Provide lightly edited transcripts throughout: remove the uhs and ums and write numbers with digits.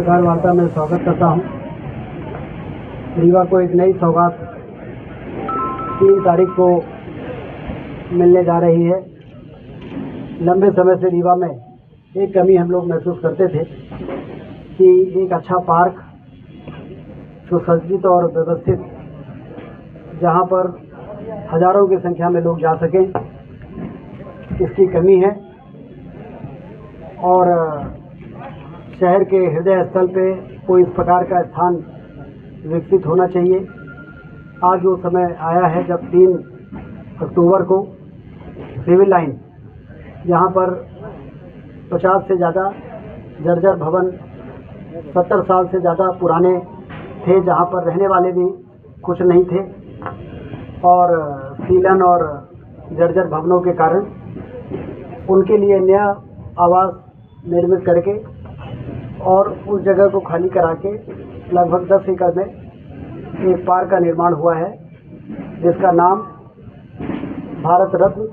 पत्रकार वार्ता में स्वागत करता हूं। रीवा को एक नई सौगात 3 तारीख को मिलने जा रही है। लंबे समय से रीवा में एक कमी हम लोग महसूस करते थे कि एक अच्छा पार्क सुसज्जित और व्यवस्थित, जहां पर हजारों की संख्या में लोग जा सकें, इसकी कमी है। और शहर के हृदय स्थल पे कोई इस प्रकार का स्थान विकसित होना चाहिए। आज वो समय आया है जब 3 अक्टूबर को सिविल लाइन, जहाँ पर 50 से ज़्यादा जर्जर भवन 70 साल से ज़्यादा पुराने थे, जहाँ पर रहने वाले भी कुछ नहीं थे, और सीलन और जर्जर भवनों के कारण उनके लिए नया आवास निर्मित करके और उस जगह को खाली करा के लगभग 10 एकड़ में एक पार्क का निर्माण हुआ है, जिसका नाम भारत रत्न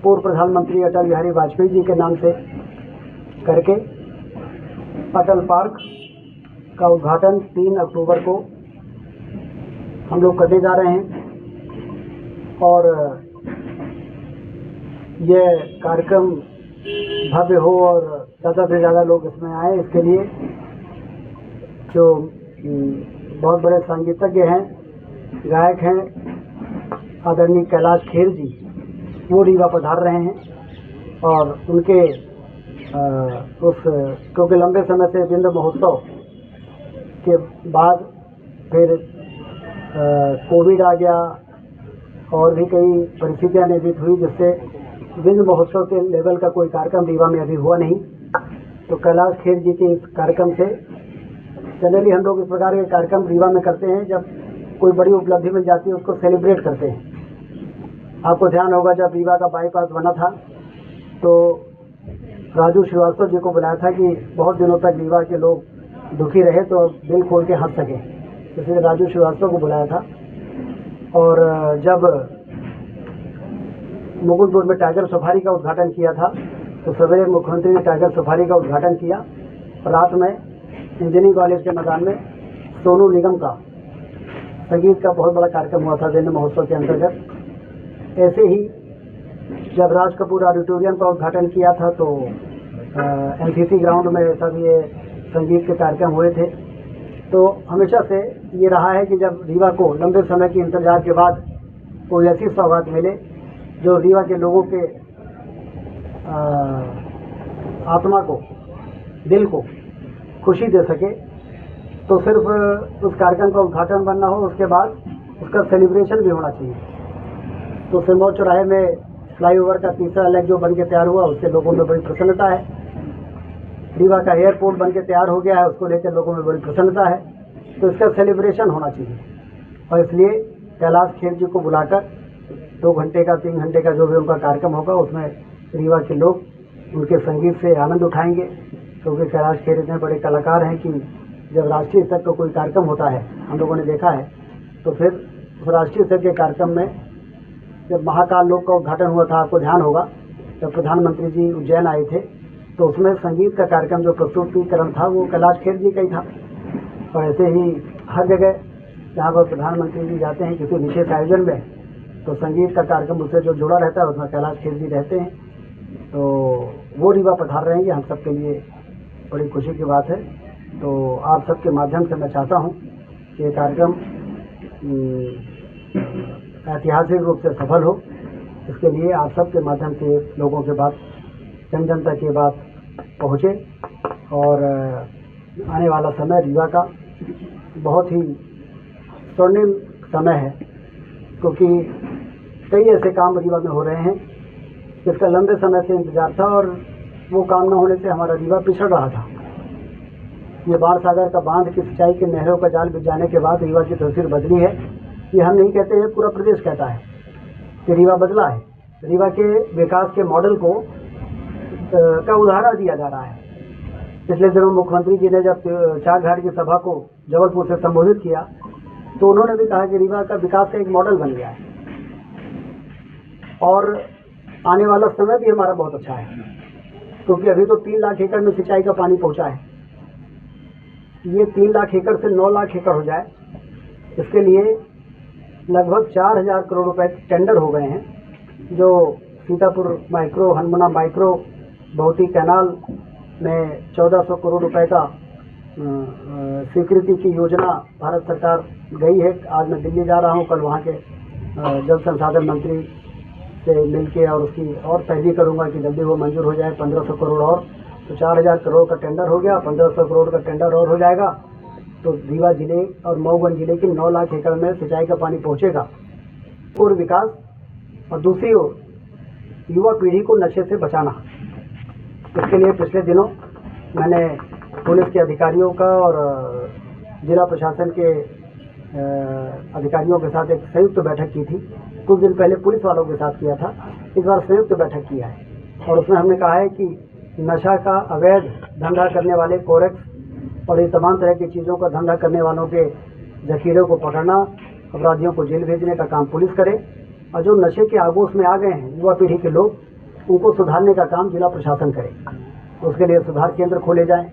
पूर्व प्रधानमंत्री अटल बिहारी वाजपेयी जी के नाम से करके अटल पार्क का उद्घाटन 3 अक्टूबर को हम लोग करने जा रहे हैं। और यह कार्यक्रम भव्य हो और ज़्यादा से ज़्यादा लोग इसमें आए, इसके लिए जो बहुत बड़े संगीतज्ञ हैं, गायक हैं, आदरणीय कैलाश खेर जी, वो रीवा पधार रहे हैं। और उनके क्योंकि लंबे समय से विंध्य महोत्सव के बाद फिर कोविड आ गया और भी कई परिस्थितियां निर्मित हुई, जिससे विंध्य महोत्सव के लेवल का कोई कार्यक्रम रीवा में अभी हुआ नहीं। तो कैलाश खेर जी के इस कार्यक्रम से, जनरली हम लोग इस प्रकार के कार्यक्रम रीवा में करते हैं, जब कोई बड़ी उपलब्धि मिल जाती है उसको सेलिब्रेट करते हैं। आपको ध्यान होगा जब रीवा का बाईपास बना था तो राजू श्रीवास्तव जी को बुलाया था कि बहुत दिनों तक रीवा के लोग दुखी रहे तो दिल खोल के हंस सके, इसलिए राजू श्रीवास्तव को बुलाया था। और जब मुकुंदपुर में टाइगर सफारी का उद्घाटन किया था तो सवेरे मुख्यमंत्री ने टाइगर सफारी का उद्घाटन किया, और रात में इंजीनियरिंग कॉलेज के मैदान में सोनू निगम का संगीत का बहुत बड़ा कार्यक्रम हुआ था विंध्य महोत्सव के अंतर्गत। ऐसे ही जब राज कपूर ऑडिटोरियम का उद्घाटन किया था तो एनसीसी ग्राउंड में सब ये संगीत के कार्यक्रम हुए थे। तो हमेशा से ये रहा है कि जब रीवा को लंबे समय के इंतजार के बाद कोई ऐसी सौगात मिले जो रीवा के लोगों के आत्मा को, दिल को खुशी दे सके, तो सिर्फ उस कार्यक्रम का उद्घाटन बनना हो, उसके बाद उसका सेलिब्रेशन भी होना चाहिए। तो सिरमौर चौराहे में फ्लाईओवर का तीसरा लेग जो बन के तैयार हुआ, उससे लोगों में बड़ी प्रसन्नता है। रीवा का एयरपोर्ट बन के तैयार हो गया है, उसको लेकर लोगों में बड़ी प्रसन्नता है। तो इसका सेलिब्रेशन होना चाहिए, और इसलिए कैलाश खेर जी को बुलाकर 2 घंटे का 3 घंटे का जो भी उनका कार्यक्रम होगा, उसमें रीवा के लोग उनके संगीत से आनंद उठाएंगे। क्योंकि कैलाश खेर इतने बड़े कलाकार हैं कि जब राष्ट्रीय स्तर का कोई कार्यक्रम होता है, हम लोगों ने देखा है, तो फिर उस राष्ट्रीय स्तर के कार्यक्रम में जब महाकाल लोक का उद्घाटन हुआ था, आपको ध्यान होगा, जब प्रधानमंत्री जी उज्जैन आए थे, तो उसमें संगीत का कार्यक्रम जो प्रस्तुतिकरण था वो कैलाश खेर जी का ही था। और ऐसे ही हर जगह जहाँ पर प्रधानमंत्री जी जाते हैं किसी विशेष आयोजन में, तो संगीत का कार्यक्रम उससे जो जुड़ा रहता है उसमें कैलाश खेर जी रहते हैं। तो वो रीवा पधार रहे हैं, ये हम सबके लिए बड़ी खुशी की बात है। तो आप सबके माध्यम से मैं चाहता हूँ कि ये कार्यक्रम ऐतिहासिक रूप से सफल हो। इसके लिए आप सबके माध्यम से लोगों के बात, जन जन तक ये बात पहुँचे, और आने वाला समय रीवा का बहुत ही स्वर्णिम समय है, क्योंकि कई ऐसे काम रीवा में हो रहे हैं जिसका लंबे समय से इंतजार था, और वो काम न होने से हमारा रीवा पिछड़ रहा था। ये बाण सागर का बांध की सिंचाई के नहरों का जाल बिछ जाने के बाद रीवा की तस्वीर बदली है। ये हम नहीं कहते हैं, पूरा प्रदेश कहता है कि रीवा बदला है। रीवा के विकास के मॉडल को का उदाहरण दिया जा रहा है। पिछले दिनों मुख्यमंत्री जी ने जब चार घाट की सभा को जबलपुर से संबोधित किया, तो उन्होंने भी कहा कि रीवा का विकास का एक मॉडल बन गया है, और आने वाला समय भी हमारा बहुत अच्छा है, क्योंकि अभी तो 3 लाख एकड़ में सिंचाई का पानी पहुंचा है। ये 3 लाख एकड़ से 9 लाख एकड़ हो जाए, इसके लिए लगभग 4,000 करोड़ रुपए टेंडर हो गए हैं, जो सीतापुर माइक्रो, हनुमाना माइक्रो, बहुती कैनाल में 1400 करोड़ रुपए का स्वीकृति की योजना भारत सरकार गई है। आज मैं दिल्ली जा रहा हूँ, कल वहाँ के जल संसाधन मंत्री से मिलके और उसकी और पैरवी करूँगा कि जल्दी वो मंजूर हो जाए। 1500 करोड़ और, तो 4,000 करोड़ का टेंडर हो गया, 1500 करोड़ का टेंडर और हो जाएगा, तो रीवा जिले और मऊगंज जिले की 9 लाख एकड़ में सिंचाई का पानी पहुँचेगा। और विकास, और दूसरी ओर युवा पीढ़ी को नशे से बचाना। इसके लिए पिछले दिनों मैंने पुलिस के अधिकारियों का और जिला प्रशासन के अधिकारियों के साथ एक संयुक्त बैठक की थी। कुछ दिन पहले पुलिस वालों के साथ किया था, इस बार संयुक्त बैठक किया है, और उसमें हमने कहा है कि नशा का अवैध धंधा करने वाले कोरेक्स और ये तमाम तरह की चीज़ों का धंधा करने वालों के जखीरों को पकड़ना, अपराधियों को जेल भेजने का काम पुलिस करे, और जो नशे के आगोश में आ गए हैं युवा पीढ़ी के लोग, उनको सुधारने का काम जिला प्रशासन करे। तो उसके लिए सुधार केंद्र खोले जाएं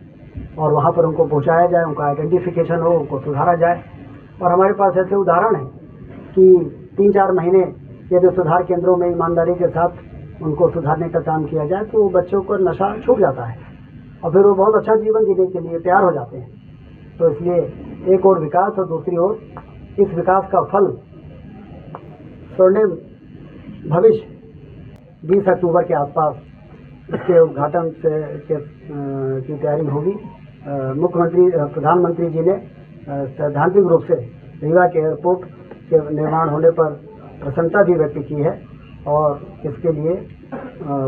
और वहाँ पर उनको पहुँचाया जाए, उनका आइडेंटिफिकेशन हो, उनको सुधारा जाए। और हमारे पास ऐसे उदाहरण हैं कि 3-4 महीने यदि सुधार केंद्रों में ईमानदारी के साथ उनको सुधारने का काम किया जाए तो बच्चों को नशा छूट जाता है और फिर वो बहुत अच्छा जीवन जीने के लिए तैयार हो जाते हैं। तो इसलिए एक और विकास, और दूसरी ओर इस विकास का फल स्वर्णिम भविष्य 20 अक्टूबर के आसपास इसके उद्घाटन की तैयारी होगी। मुख्यमंत्री, प्रधानमंत्री जी ने सैद्धांतिक रूप से रीवा के एयरपोर्ट के निर्माण होने पर प्रसन्नता भी व्यक्त की है, और इसके लिए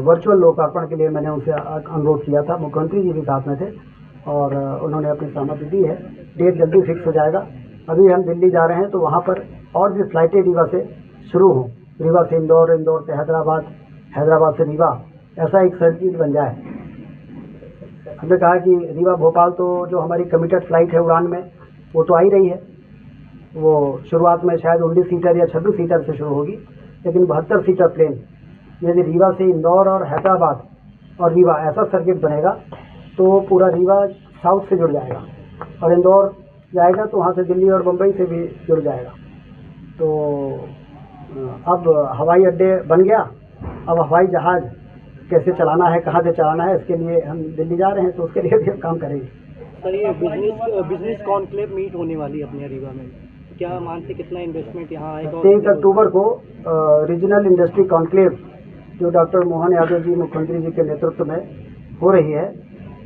वर्चुअल लोकार्पण के लिए मैंने उनसे अनुरोध किया था। मुख्यमंत्री जी भी साथ में थे और उन्होंने अपनी सहमति दी है। डेट जल्दी फिक्स हो जाएगा। अभी हम दिल्ली जा रहे हैं, तो वहाँ पर और भी फ्लाइटें रीवा से शुरू हों, रीवा से इंदौर, इंदौर से हैदराबाद, हैदराबाद से रीवा, ऐसा एक सर्किट बन जाए। हमने कहा कि रीवा भोपाल तो जो हमारी कमिटेड फ्लाइट है उड़ान में, वो तो आ ही रही है। वो शुरुआत में शायद 19 सीटर या 26 सीटर से शुरू होगी, लेकिन 72 सीटर प्लेन यदि रीवा से इंदौर और हैदराबाद और रीवा ऐसा सर्किट बनेगा तो पूरा रीवा साउथ से जुड़ जाएगा, और इंदौर जाएगा तो वहाँ से दिल्ली और मुंबई से भी जुड़ जाएगा। तो अब हवाई अड्डे बन गया, अब हवाई जहाज़ कैसे चलाना है, कहाँ से चलाना है, इसके लिए हम दिल्ली जा रहे हैं, तो उसके लिए भी हम काम करेंगे। सर, ये बिजनेस कॉन्क्लेव मीट होने वाली है अपने रीवा में, क्या मानते कितना इन्वेस्टमेंट यहाँ आएगा? 23 अक्टूबर को रीजनल इंडस्ट्री कॉन्क्लेव जो डॉक्टर मोहन यादव जी मुख्यमंत्री जी के नेतृत्व में हो रही है,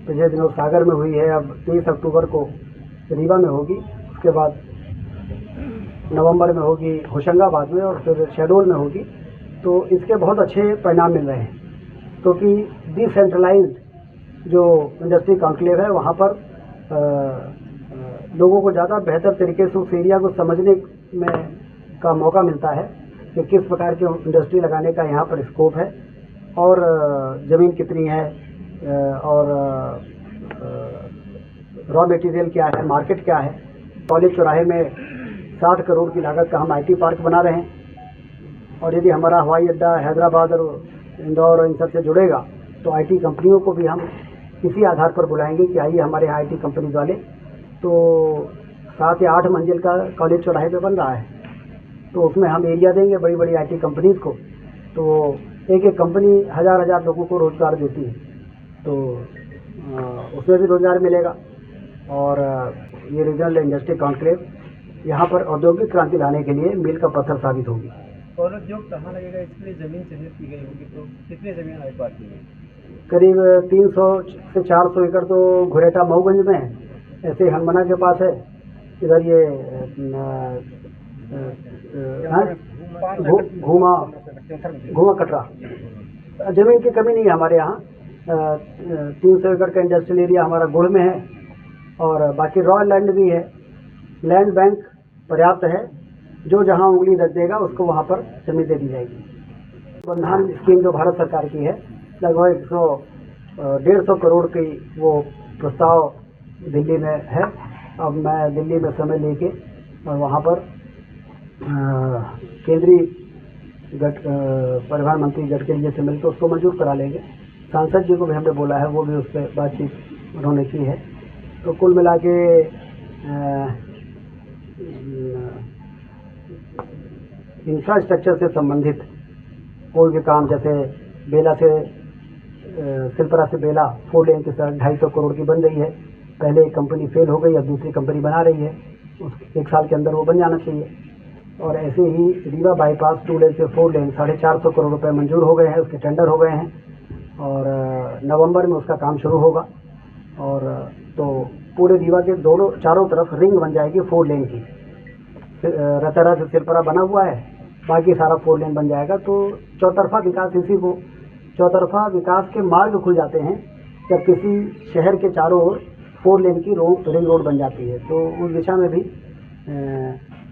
पिछले दिनों सागर में हुई है, अब 23 अक्टूबर को रीवा में होगी, उसके बाद नवंबर में होगी होशंगाबाद में, और फिर शहडोल में होगी। तो इसके बहुत अच्छे परिणाम मिल रहे हैं, क्योंकि डिसेंट्रलाइज्ड जो इंडस्ट्री कॉन्क्लेव है वहाँ पर लोगों को ज़्यादा बेहतर तरीके से उस एरिया को समझने में का मौका मिलता है कि किस प्रकार की इंडस्ट्री लगाने का यहाँ पर स्कोप है, और ज़मीन कितनी है, और रॉ मटेरियल क्या है, मार्केट क्या है। कॉलेज चौराहे में 60 करोड़ की लागत का हम IT पार्क बना रहे हैं, और यदि हमारा हवाई अड्डा हैदराबाद और इंदौर और इन सब से जुड़ेगा तो IT कंपनियों को भी हम इसी आधार पर बुलाएंगे कि आइए हमारे यहाँ IT कंपनीज वाले। तो 7 या 8 मंजिल का कॉलेज चौराहे पे बन रहा है, तो उसमें हम एरिया देंगे बड़ी बड़ी IT कंपनीज को, तो एक एक कंपनी 1000 लोगों को रोज़गार देती है, तो उसमें भी रोज़गार मिलेगा। और ये रीजनल इंडस्ट्री कॉन्क्लेव यहाँ पर औद्योगिक क्रांति लाने के लिए मील का पत्थर साबित होगी। और उद्योग कहाँ लगेगा, इसके लिए ज़मीन चिन्हित की गई होगी, तो कितनी ज़मीन आगे बात की गई? करीब 300 से 400 एकड़ तो घुरेटा मऊगंज में है, ऐसे हनुमाना के पास है, इधर ये घूमा कटरा। ज़मीन की कमी नहीं है हमारे यहाँ। 300 एकड़ का इंडस्ट्रियल एरिया हमारा गुड़ में है, और बाकी रॉ लैंड भी है। लैंड बैंक पर्याप्त है, जो जहाँ उंगली रख देगा उसको वहाँ पर जमीन दे दी जाएगी। बंधान स्कीम जो भारत सरकार की है, लगभग 150 करोड़ की वो प्रस्ताव दिल्ली में है। अब मैं दिल्ली में समय लेके और वहाँ पर केंद्रीय परिवहन मंत्री गडकरी जी से मिलकर उसको मंजूर करा लेंगे। सांसद जी को भी हमने बोला है, वो भी उस पर बातचीत उन्होंने की है। तो कुल मिला के इंफ्रास्ट्रक्चर से संबंधित कोई भी काम, जैसे बेला से सिलपरा से बेला 4 लेन की सड़क 250 करोड़ की बन रही है। पहले एक कंपनी फेल हो गई, अब दूसरी कंपनी बना रही है, उस 1 साल के अंदर वो बन जाना चाहिए। और ऐसे ही रीवा बाईपास 2 लेन से 4 लेन 450 करोड़ रुपए मंजूर हो गए हैं, उसके टेंडर हो गए हैं और नवंबर में उसका काम शुरू होगा। और तो पूरे रीवा के चारों तरफ रिंग बन जाएगी 4 लेन की। रतरा से सिलपरा बना हुआ है, बाकी सारा 4 लेन बन जाएगा। तो चौतरफा विकास, इसी को चौतरफा विकास के मार्ग खुल जाते हैं जब किसी शहर के चारों ओर 4 लेन की रिंग रोड बन जाती है। तो उस दिशा में भी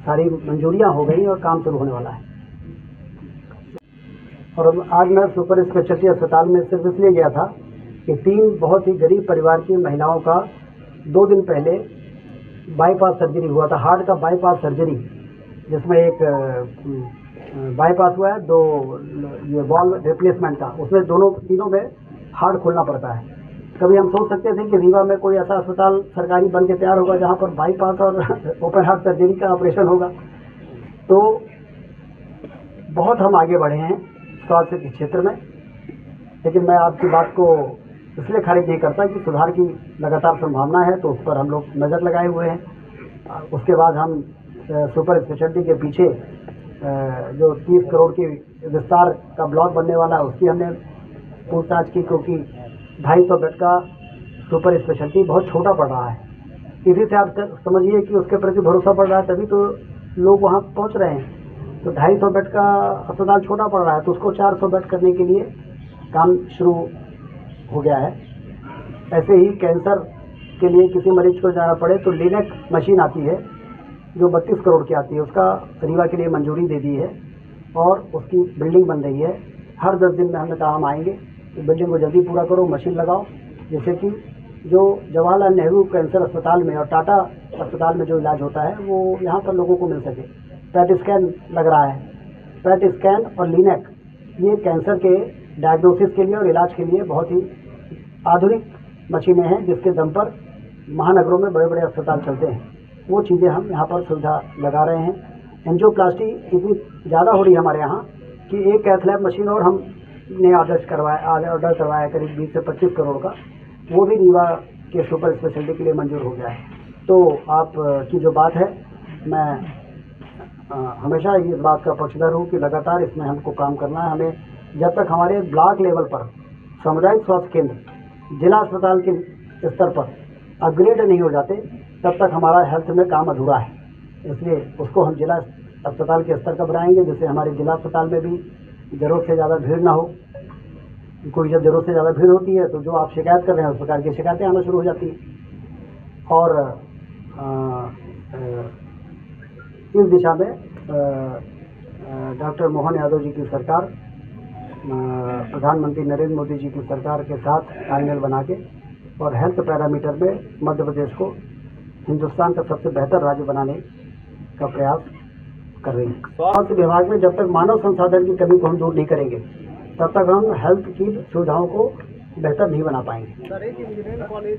सारी मंजूरियां हो गई और काम शुरू होने वाला है। और आज मैं सुपर स्पेशलिटी अस्पताल में सिर्फ इसलिए गया था कि 3 बहुत ही गरीब परिवार की महिलाओं का 2 दिन पहले बाईपास सर्जरी हुआ था, हार्ट का बाईपास सर्जरी, जिसमें एक बाईपास हुआ है, 2 ये वॉल रिप्लेसमेंट का, उसमें तीनों में हार्ट खोलना पड़ता है। कभी हम सोच सकते थे कि रीवा में कोई ऐसा अस्पताल सरकारी बन के तैयार होगा जहां पर बाईपास और ओपन हार्ट सर्जरी का ऑपरेशन होगा। तो बहुत हम आगे बढ़े हैं स्वास्थ्य के क्षेत्र में, लेकिन मैं आपकी बात को इसलिए खारिज नहीं करता कि सुधार की लगातार संभावना है, तो उस पर हम लोग नज़र लगाए हुए हैं। उसके बाद हम सुपर स्पेशलिटी के पीछे जो 30 करोड़ की विस्तार का ब्लॉक बनने वाला है, उसकी हमने पूछताछ की, क्योंकि 250 बेड का सुपर स्पेशलिटी बहुत छोटा पड़ रहा है। इसी से आप समझिए कि उसके प्रति भरोसा पड़ रहा है, तभी तो लोग वहाँ पहुँच रहे हैं। तो 250 बेड का अस्पताल छोटा पड़ रहा है, तो उसको 400 बेड करने के लिए काम शुरू हो गया है। ऐसे ही कैंसर के लिए किसी मरीज को जाना पड़े तो लिनेक मशीन आती है जो 32 करोड़ की आती है, उसका रीवा के लिए मंजूरी दे दी है और उसकी बिल्डिंग बन रही है। हर 10 दिन में हमने कहा हम आएंगे, तो बिल्डिंग को जल्दी पूरा करो, मशीन लगाओ, जिससे कि जो जवाहरलाल नेहरू कैंसर अस्पताल में और टाटा अस्पताल में जो इलाज होता है वो यहाँ पर लोगों को मिल सके। पैट स्कैन लग रहा है, पैट स्कैन और लिनेक ये कैंसर के डायग्नोसिस के लिए और इलाज के लिए बहुत ही आधुनिक मशीनें हैं, जिसके दम पर महानगरों में बड़े बड़े अस्पताल चलते हैं। वो चीज़ें हम यहाँ पर सुविधा लगा रहे हैं। एंजियोप्लास्टी इतनी ज़्यादा हो रही है हमारे यहाँ कि एक कैथ लैब मशीन और हमने ऑर्डर करवाया करीब 20 से 25 करोड़ का, वो भी रीवा के सुपर स्पेशलिटी के लिए मंजूर हो गया है। तो आप की जो बात है, मैं हमेशा इस बात का पक्षधर हूँ कि लगातार इसमें हमको काम करना है। हमें जब तक हमारे ब्लॉक लेवल पर सामुदायिक स्वास्थ्य केंद्र, जिला अस्पताल के स्तर पर अपग्रेड नहीं हो जाते, तब तक हमारा हेल्थ में काम अधूरा है। इसलिए उसको हम जिला अस्पताल के स्तर का बनाएंगे, जिससे हमारे जिला अस्पताल में भी ज़रूरत से ज़्यादा भीड़ ना हो। कोई जब ज़रूरत से ज़्यादा भीड़ होती है तो जो आप शिकायत कर रहे हैं उस प्रकार की शिकायतें आना शुरू हो जाती हैं। और इस दिशा में डॉक्टर मोहन यादव जी की सरकार, प्रधानमंत्री नरेंद्र मोदी जी की सरकार के साथ तालमेल बना के और हेल्थ पैरामीटर में मध्य प्रदेश को हिंदुस्तान का सबसे बेहतर राज्य बनाने का प्रयास कर रही है। स्वास्थ्य विभाग में जब तक मानव संसाधन की कमी को हम दूर नहीं करेंगे, तब तक हम हेल्थ की सुविधाओं को बेहतर नहीं बना पाएंगे।